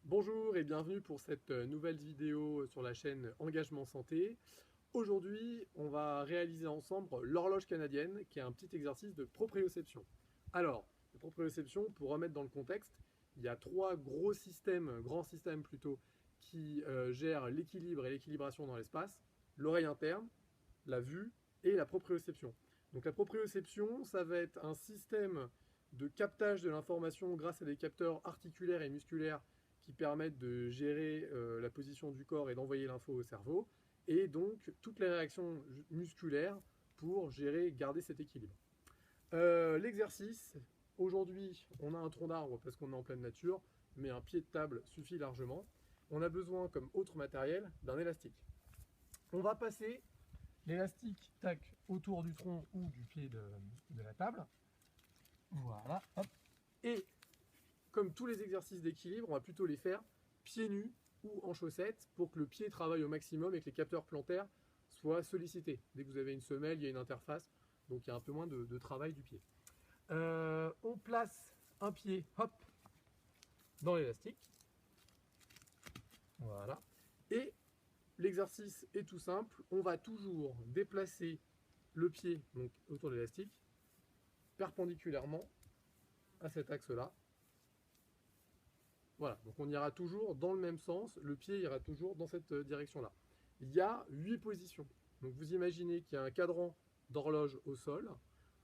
Bonjour et bienvenue pour cette nouvelle vidéo sur la chaîne Engagement Santé. Aujourd'hui, on va réaliser ensemble l'horloge canadienne, qui est un petit exercice de proprioception. Alors, la proprioception, pour remettre dans le contexte, il y a trois grands systèmes plutôt, qui gèrent l'équilibre et l'équilibration dans l'espace: l'oreille interne, la vue et la proprioception. Donc la proprioception, ça va être un système de captage de l'information grâce à des capteurs articulaires et musculaires qui permettent de gérer la position du corps et d'envoyer l'info au cerveau, et donc toutes les réactions musculaires pour garder cet équilibre. L'exercice, aujourd'hui, on a un tronc d'arbre parce qu'on est en pleine nature, mais un pied de table suffit largement. On a besoin, comme autre matériel, d'un élastique. On va passer l'élastique autour du tronc ou du pied de la table. Voilà, hop. Et comme tous les exercices d'équilibre, on va plutôt les faire pieds nus ou en chaussettes pour que le pied travaille au maximum et que les capteurs plantaires soient sollicités. Dès que vous avez une semelle, il y a une interface, donc il y a un peu moins de travail du pied. On place un pied, hop, dans l'élastique. Voilà. Et l'exercice est tout simple. On va toujours déplacer le pied donc, autour de l'élastique perpendiculairement à cet axe-là. Voilà, donc on ira toujours dans le même sens, le pied ira toujours dans cette direction-là. Il y a 8 positions. Donc vous imaginez qu'il y a un cadran d'horloge au sol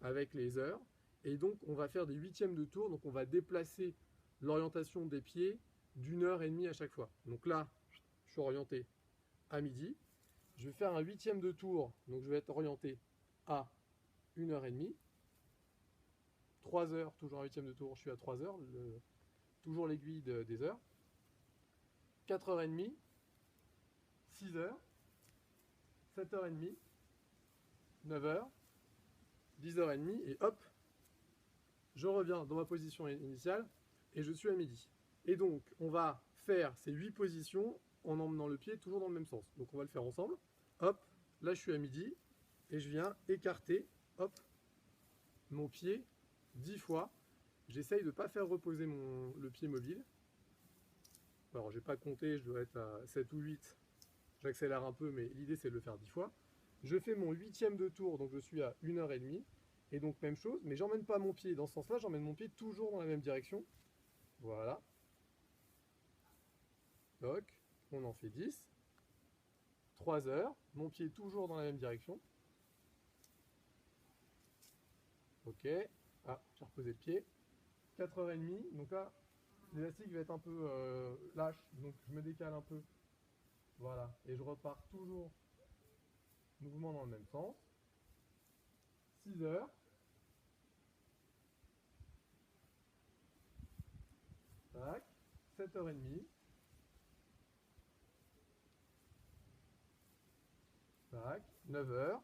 avec les heures, et donc on va faire des huitièmes de tour, donc on va déplacer l'orientation des pieds d'1 heure et demie à chaque fois. Donc là, je suis orienté à midi. Je vais faire un huitième de tour, donc je vais être orienté à 1 heure et demie. 3 heures, toujours un huitième de tour, je suis à 3 heures. Toujours l'aiguille des heures. 4h30, 6h, 7h30, 9h, 10h30, et hop, je reviens dans ma position initiale et je suis à midi. Et donc, on va faire ces 8 positions en emmenant le pied toujours dans le même sens. Donc, on va le faire ensemble. Hop, là, je suis à midi et je viens écarter, hop, mon pied 10 fois. J'essaye de ne pas faire reposer le pied mobile. Alors, je n'ai pas compté, je dois être à 7 ou 8. J'accélère un peu, mais l'idée, c'est de le faire 10 fois. Je fais mon huitième de tour, donc je suis à 1 heure et demie. Et donc, même chose, mais j'emmène pas mon pied dans ce sens-là, j'emmène mon pied toujours dans la même direction. Voilà. Toc, on en fait 10. 3 heures, mon pied toujours dans la même direction. Ok. Ah, j'ai reposé le pied. 4h30, donc là, l'élastique va être un peu lâche, donc je me décale un peu. Voilà, et je repars toujours mouvement dans le même sens. 6 heures. Tac. 7h30. Tac. 9 heures.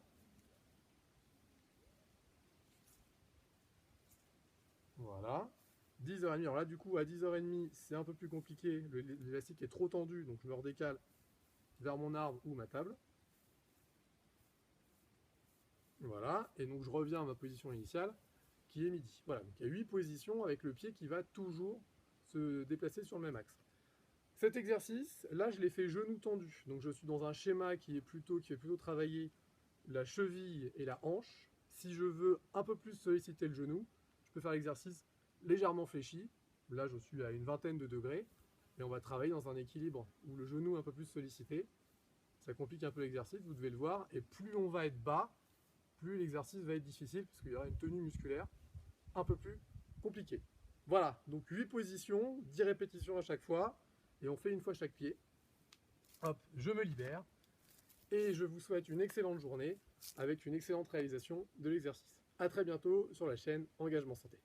Voilà. 10h30. Alors là, du coup, à 10h30, c'est un peu plus compliqué. L'élastique est trop tendu, donc je me redécale vers mon arbre ou ma table. Voilà. Et donc, je reviens à ma position initiale, qui est midi. Voilà. Donc, il y a 8 positions avec le pied qui va toujours se déplacer sur le même axe. Cet exercice, là, je l'ai fait genou tendu. Donc, je suis dans un schéma qui fait plutôt travailler la cheville et la hanche. Si je veux un peu plus solliciter le genou, je peux faire l'exercice légèrement fléchi. Là, je suis à une vingtaine de degrés. Et on va travailler dans un équilibre où le genou est un peu plus sollicité. Ça complique un peu l'exercice, vous devez le voir. Et plus on va être bas, plus l'exercice va être difficile, parce qu'il y aura une tenue musculaire un peu plus compliquée. Voilà, donc 8 positions, 10 répétitions à chaque fois. Et on fait une fois chaque pied. Hop, je me libère. Et je vous souhaite une excellente journée avec une excellente réalisation de l'exercice. A très bientôt sur la chaîne Engagement Santé.